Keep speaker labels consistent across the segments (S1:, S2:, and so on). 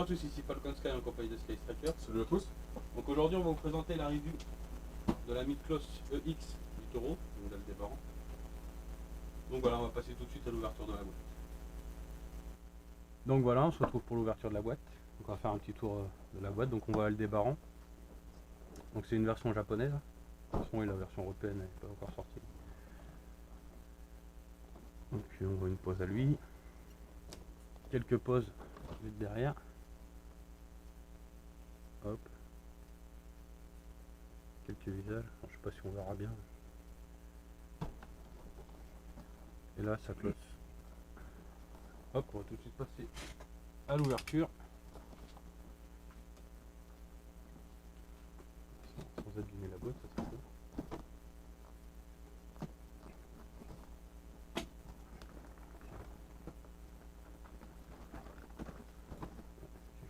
S1: tous, ici Falcon Sky en compagnie de Sky Striker.
S2: Salut à tous.
S1: Donc aujourd'hui on va vous présenter la review de la Midcloth EX du Toro, modèle des parents. Donc voilà, on va passer tout de suite à l'ouverture de la boîte. Donc voilà, on se retrouve pour l'ouverture de la boîte. Donc on va faire un petit tour de la boîte. Donc on voit Aldébaran. Donc c'est une version japonaise. De toute façon, et la version européenne n'est pas encore sortie. Donc on voit une pose à lui. Quelques poses derrière. Hop. Quelques visages. Je sais pas si on verra bien. Et là ça cloche. Hop, on va tout de suite passer à l'ouverture. Sans abîmer la boîte, ça serait cool.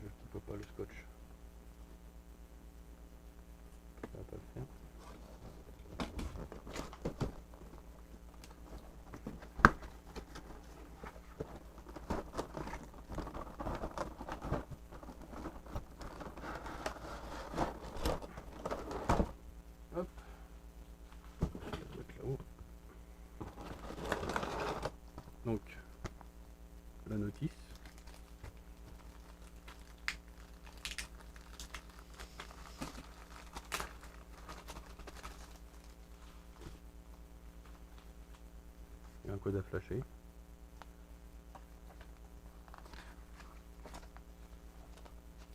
S1: Je ne coupe pas le scotch. Ça va pas le faire. Hop. Je vais mettre là-haut. Donc, la notice. Il y a un code à flasher.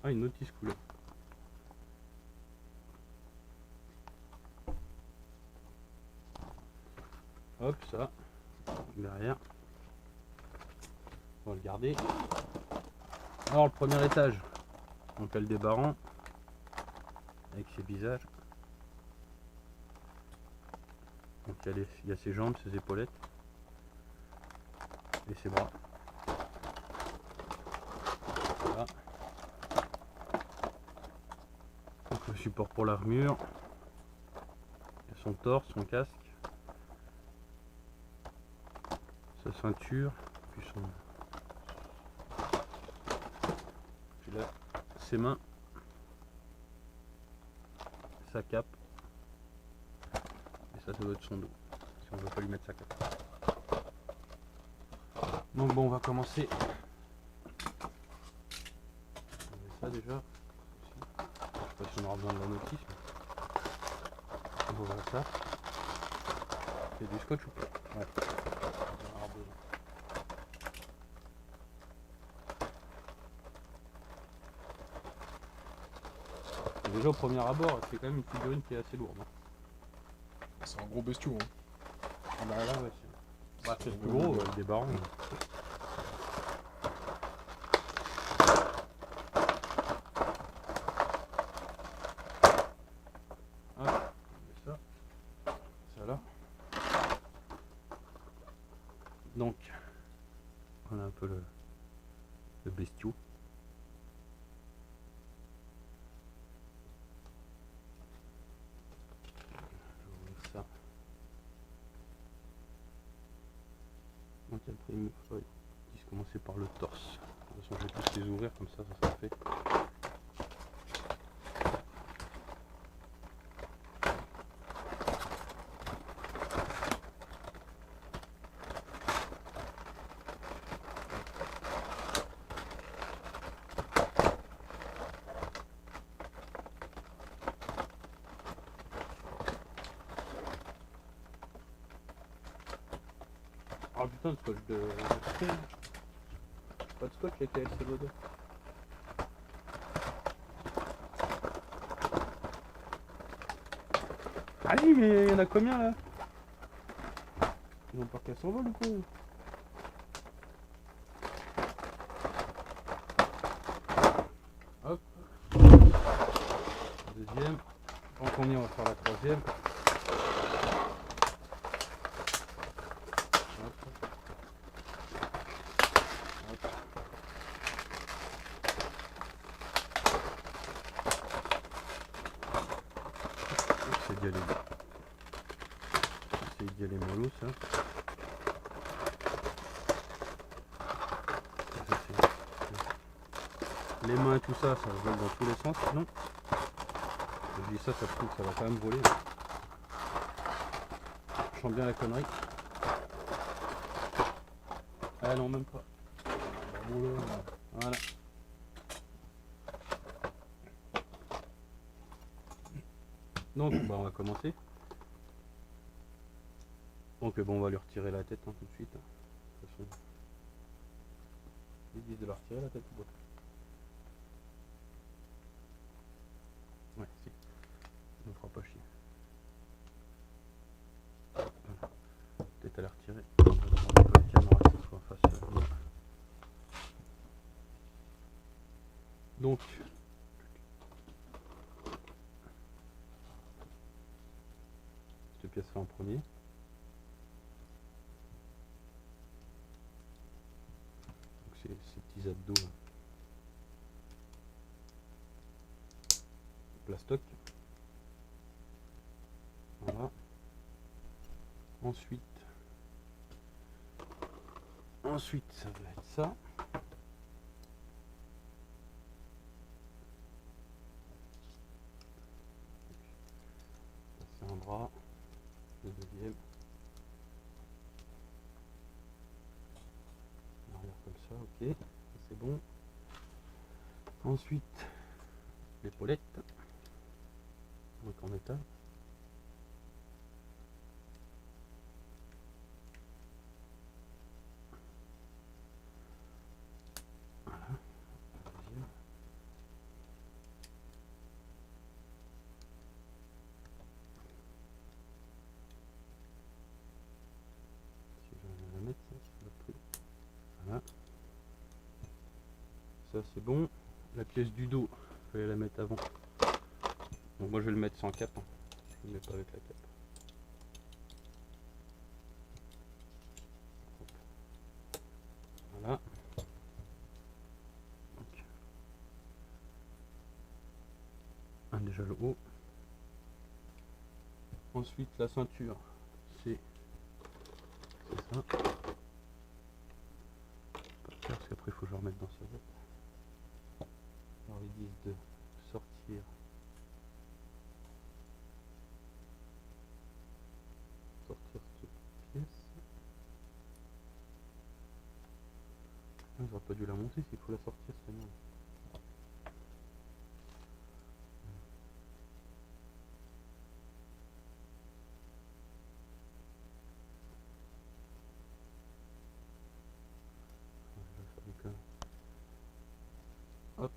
S1: Ah, une notice couleur. Hop, ça. Derrière. On va le garder. Alors, le premier étage. Donc, Aldébaran. Avec ses visages. Donc, il y a ses jambes, ses épaulettes. Et ses bras. Voilà. Donc le support pour l'armure. Il y a son torse, son casque. Sa ceinture. Puis là, ses mains. Sa cape. Et ça doit être son dos. Si on ne veut pas lui mettre sa cape. Donc bon, on va commencer. On met ça déjà. Je sais pas si on aura besoin de la notice. On va voir ça. Il y a du scotch ou pas? Ouais. On en aura besoin. Et déjà au premier abord, c'est quand même une figurine qui est assez lourde. Hein.
S2: C'est un gros bestiau. Hein.
S1: Ah bah là, ouais, c'est le plus gros, des barons. Donc, voilà un peu le bestiau. Je vais ouvrir ça. Donc, il y a le premier feuille qui se commençait par le torse. De toute façon, je vais tous les ouvrir comme ça sera fait. Ah putain, le scotch de... Pas de scotch avec la LCD2. Allez, mais il y en a combien là? Ils ont pas qu'à s'envoler ou quoi? Hop. Deuxième. En combien on va faire la troisième? C'est d'y aller mollo ça. Ça, les mains et tout ça, ça vole dans tous les sens sinon. Je dis ça, ça se trouve, ça va quand même voler. Je sens bien la connerie. Ah non, même pas. Voilà. Donc, bah, on va commencer. Donc, bon, on va lui retirer la tête tout de suite. De toute façon, ils disent de leur retirer la tête ou pas? Ouais, si. Ça ne fera pas chier. Voilà. Peut-être à la retirer. On va demander que la caméra soit face à moi. Donc, cette pièce-là en premier. Donc, ces petits abdos là. Plastoc. Voilà. Ensuite, ça va être ça. C'est un bras. Le deuxième. Arrière comme ça, ok. C'est bon. Ensuite, l'épaulette. Donc en métal. Voilà. Deuxième. Si j'arrive à la mettre, ça va plus. Voilà. Ça c'est bon. La pièce du dos, il fallait la mettre avant. Donc moi je vais le mettre sans cape. Hein. Je ne le mets pas avec la cape. Hop. Voilà. Donc, déjà le haut. Ensuite la ceinture, c'est ça. Parce qu'après il faut que je remette dans sa boîte. Alors ils disent de sortir cette pièce. Ah, j'aurais pas dû la monter s'il faut la sortir, c'est bien. Hop.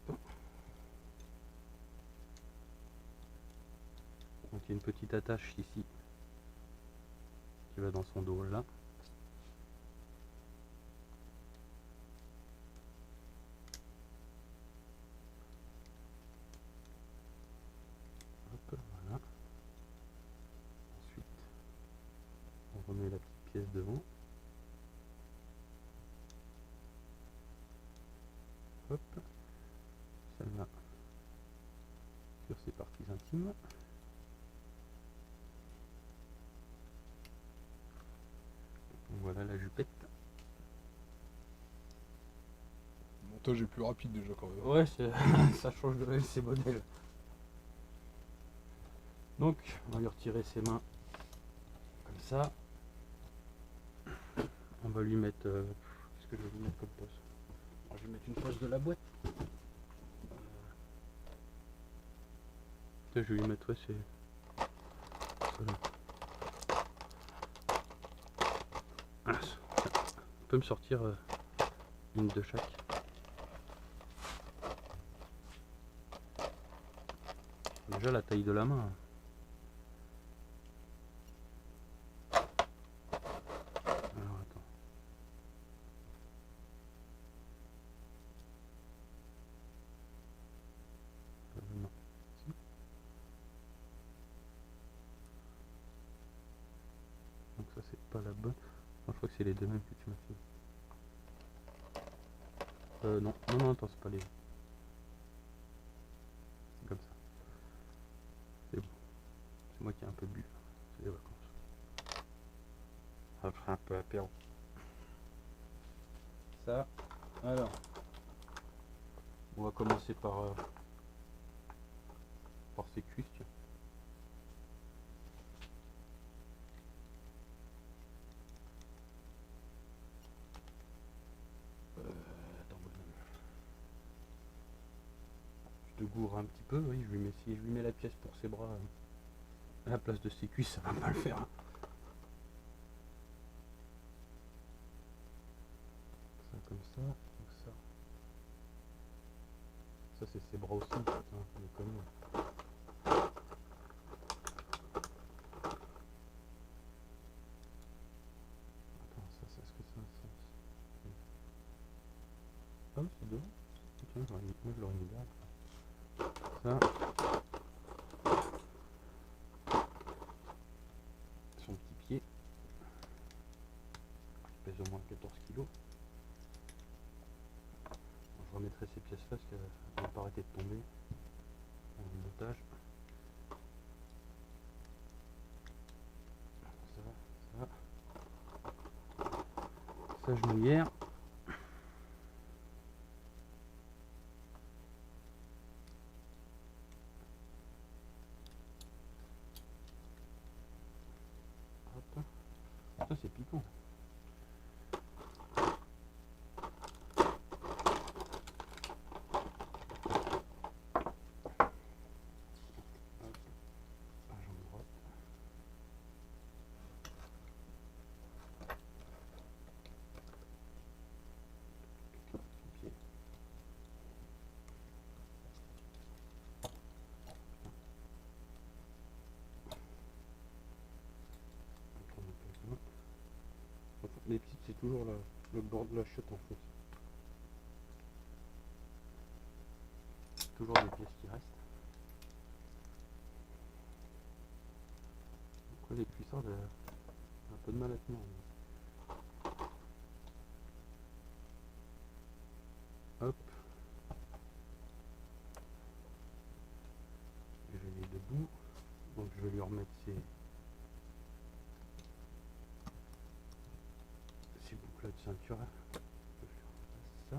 S1: Donc il y a une petite attache ici qui va dans son dos là. Hop, voilà. Ensuite, on remet la petite pièce devant. Hop, celle-là sur ses parties intimes. Voilà la jupette.
S2: Le montage est plus rapide déjà quand même.
S1: Ouais, ça change de ces modèles. Donc, on va lui retirer ses mains comme ça. On va lui mettre. Qu'est-ce que je vais lui mettre comme poste? Alors, je vais mettre une poste de la boîte. Je vais lui mettre, ouais, c'est. Voilà. Ah, on peut me sortir une de chaque. Déjà la taille de la main. Alors attends. Non. Si. Donc ça c'est pas la bonne. Non, je crois que c'est les deux mêmes que tu m'as fait. Non, non, attends, c'est pas les. C'est comme ça. C'est bon. C'est moi qui ai un peu bu. C'est les vacances. Ça fera un peu apéro. Ça, alors. On va commencer par ses cuisses. Tiens. Attends, bonhomme. Je te gourre un petit peu, oui, je lui mets, si je lui mets la pièce pour ses bras à la place de ses cuisses, ça va pas le faire. Ça comme ça, donc ça. Ça c'est ses bras aussi, putain, mais comme moi. Attends, ça, est-ce que ça a un sens? Ah oui, c'est devant. Tiens, moi je l'aurais mis derrière. Ça. Son petit pied. Il pèse au moins 14 kilos. Je remettrai ces pièces là parce qu'elles vont pas arrêter de tomber dans le montage. Ça genouillère. Hop. Ça c'est piquant. Les petites, c'est toujours le bord de la chute en fait. Toujours des pièces qui restent. Donc ouais, les cuissards, j'ai un peu de mal à tenir. Hop. Je vais les debout. Donc je vais lui remettre ces boucles de ceinture. Ça.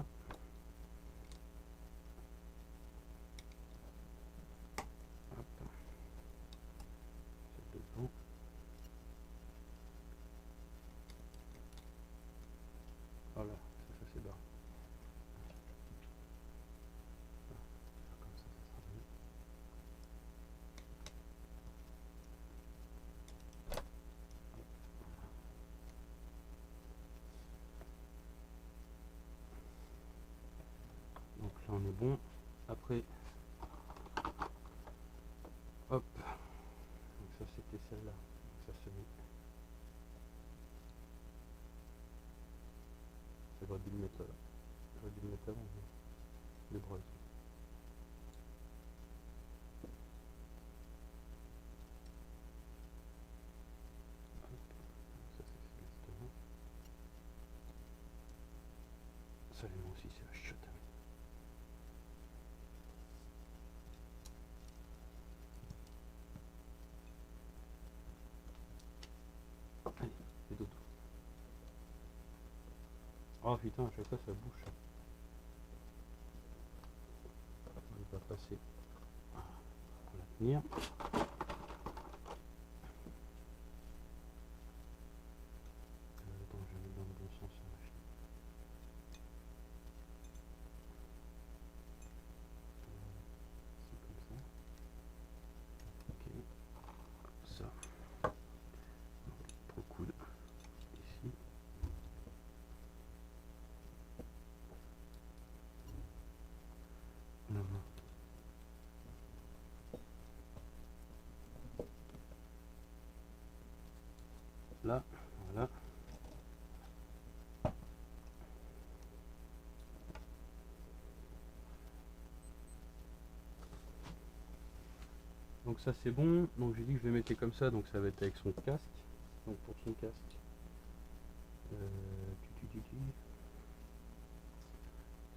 S1: Hop. C'est devant. Voilà, ça c'est barre. Comme ça sera mieux. Donc là on est bon. Après, hop. Donc ça c'était celle-là. Ça se met. J'aurais dû le mettre là. J'aurais dû le mettre avant. Les bras. Ça les mains aussi c'est la chute. Allez, les dodo. Oh putain, à chaque fois ça bouge. On va passer pour la tenir. Attends, je vais mettre dans le bon sens la machine. C'est comme ça. Ok. Ça. Trop cool. Ici. La main. Là, voilà. Donc ça c'est bon, donc j'ai dit que je vais mettre comme ça, donc ça va être avec son casque. Donc pour son casque,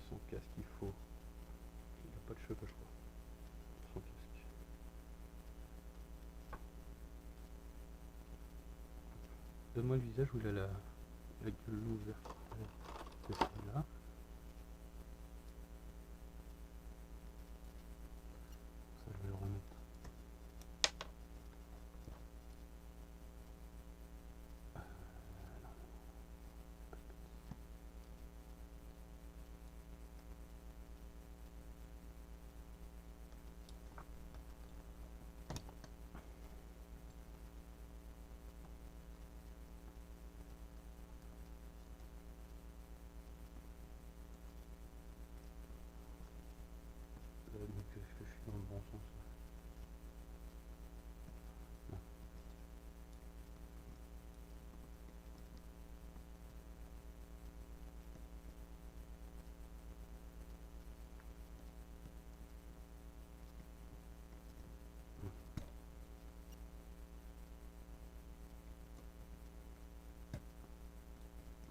S1: son casque il faut, il n'a pas de cheveux je crois, son casque. Donne-moi le visage où il a la gueule ouverte, c'est celle-là.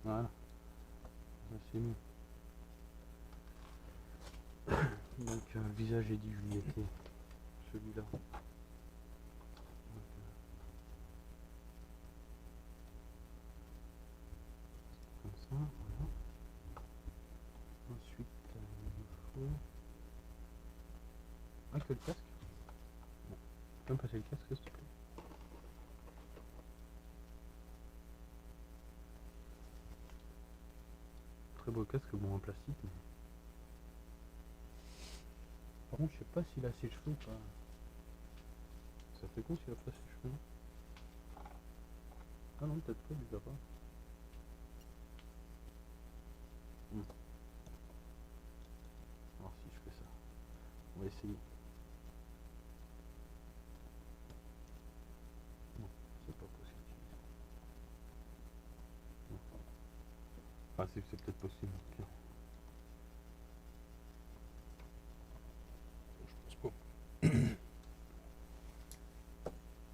S1: Voilà. Là, c'est mieux. Donc le visage est dit Juliette. Celui-là. Donc, comme ça, voilà. Ensuite, il me faut... Ah, que le casque. Bon. Tu peux me passer le casque, s'il te plaît? Très beau casque, bon en plastique. Mais... Par contre, je sais pas s'il a ses cheveux ou pas. Ça fait con s'il a pas ses cheveux. Ah non, peut-être pas, il a pas. Alors si je fais ça. On va essayer. Non, c'est pas possible. Non. Enfin, c'est peut-être possible. Ok.
S2: Je pense pas.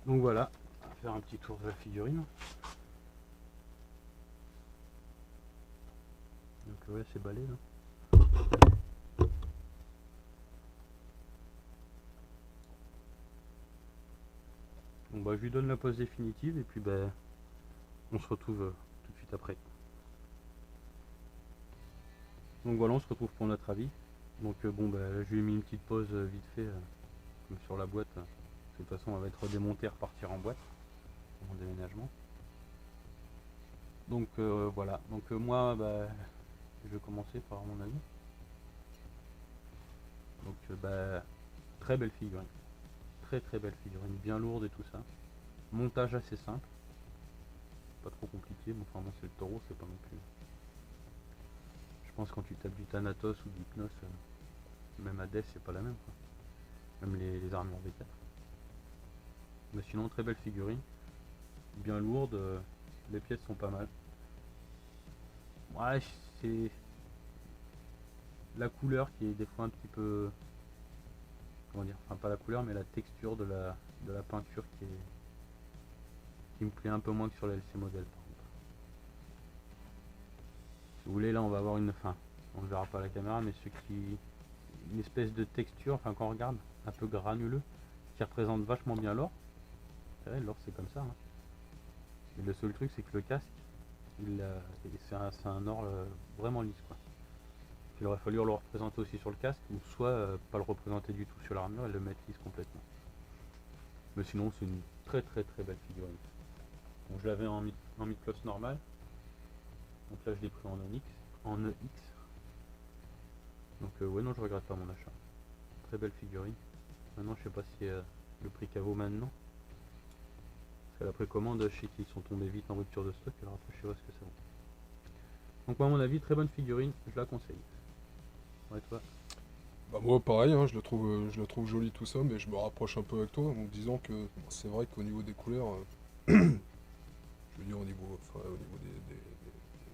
S1: Donc voilà, on va faire un petit tour de la figurine. Donc ouais, c'est balai là. Bon bah je lui donne la pose définitive et puis bah on se retrouve tout de suite après. Donc voilà, on se retrouve pour notre avis. Donc bon bah je lui ai mis une petite pause vite fait comme sur la boîte. De toute façon elle va être démontée et repartir en boîte en déménagement. Donc voilà, donc moi bah je vais commencer par mon avis. Donc bah très belle figurine. Très belle figurine, bien lourde et tout ça. Montage assez simple. Pas trop compliqué, mais enfin bon c'est le taureau, c'est pas non plus. Je pense que quand tu tapes du Thanatos ou du Hypnos, même à Death c'est pas la même quoi. Même les armures V4. Mais sinon très belle figurine. Bien lourde, les pièces sont pas mal. Ouais, c'est la couleur qui est des fois un petit peu, comment dire, enfin pas la couleur mais la texture de la peinture qui me plaît un peu moins que sur la LC modèle par contre. Si vous voulez là on va avoir on ne verra pas à la caméra mais une espèce de texture, enfin quand on regarde, un peu granuleux, qui représente vachement bien l'or. C'est vrai, l'or c'est comme ça. Hein. Et le seul truc c'est que le casque, c'est un or vraiment lisse quoi. Il aurait fallu le représenter aussi sur le casque, ou soit pas le représenter du tout sur l'armure et le mettre lisse complètement. Mais sinon c'est une très belle figurine. Bon, je l'avais en mid-cloth normal, donc là je l'ai pris en EX. Donc ouais non je regrette pas mon achat. Très belle figurine. Maintenant je sais pas si le prix qu'elle vaut maintenant. Parce qu'à la précommande je sais qu'ils sont tombés vite en rupture de stock, alors après je sais pas ce que ça vaut. Donc à mon avis très bonne figurine, je la conseille. Ouais toi.
S2: Bah moi pareil, hein, je la trouve jolie tout ça, mais je me rapproche un peu avec toi en me disant que bon, c'est vrai qu'au niveau des couleurs, je veux dire au niveau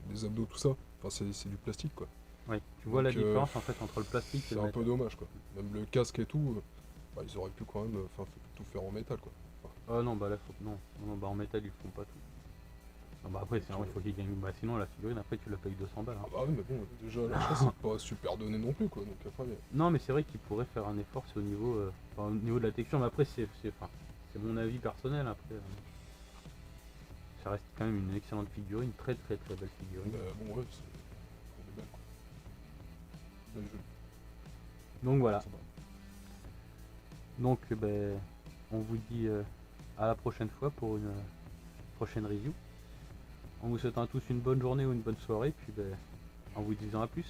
S2: des abdos tout ça, enfin c'est du plastique quoi.
S1: Oui, tu vois
S2: Donc,
S1: la différence en fait entre le plastique et
S2: c'est
S1: le
S2: un
S1: métal.
S2: peu dommage quoi. Même le casque et tout, bah, ils auraient pu quand même tout faire en métal quoi.
S1: Ah non bah là faut non, bah en métal ils font pas tout. Ah bah après c'est vrai, il faut qu'ils gagnent. Bah sinon la figurine après tu la payes 200 balles. Hein.
S2: Ah bah oui mais bon, déjà l'achat c'est pas super donné non plus quoi, donc après...
S1: Non mais c'est vrai qu'ils pourraient faire un effort, c'est au niveau, au niveau de la texture, mais après c'est mon avis personnel après. Ça reste quand même une excellente figurine, très belle figurine.
S2: bon ouais, elle est belle quoi. Elle est jolie.
S1: Donc voilà.
S2: Sympa.
S1: Donc ben, on vous dit à la prochaine fois pour une prochaine review. En vous souhaitant à tous une bonne journée ou une bonne soirée, puis ben, en vous disant à plus.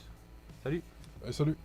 S1: Salut!
S2: Allez salut!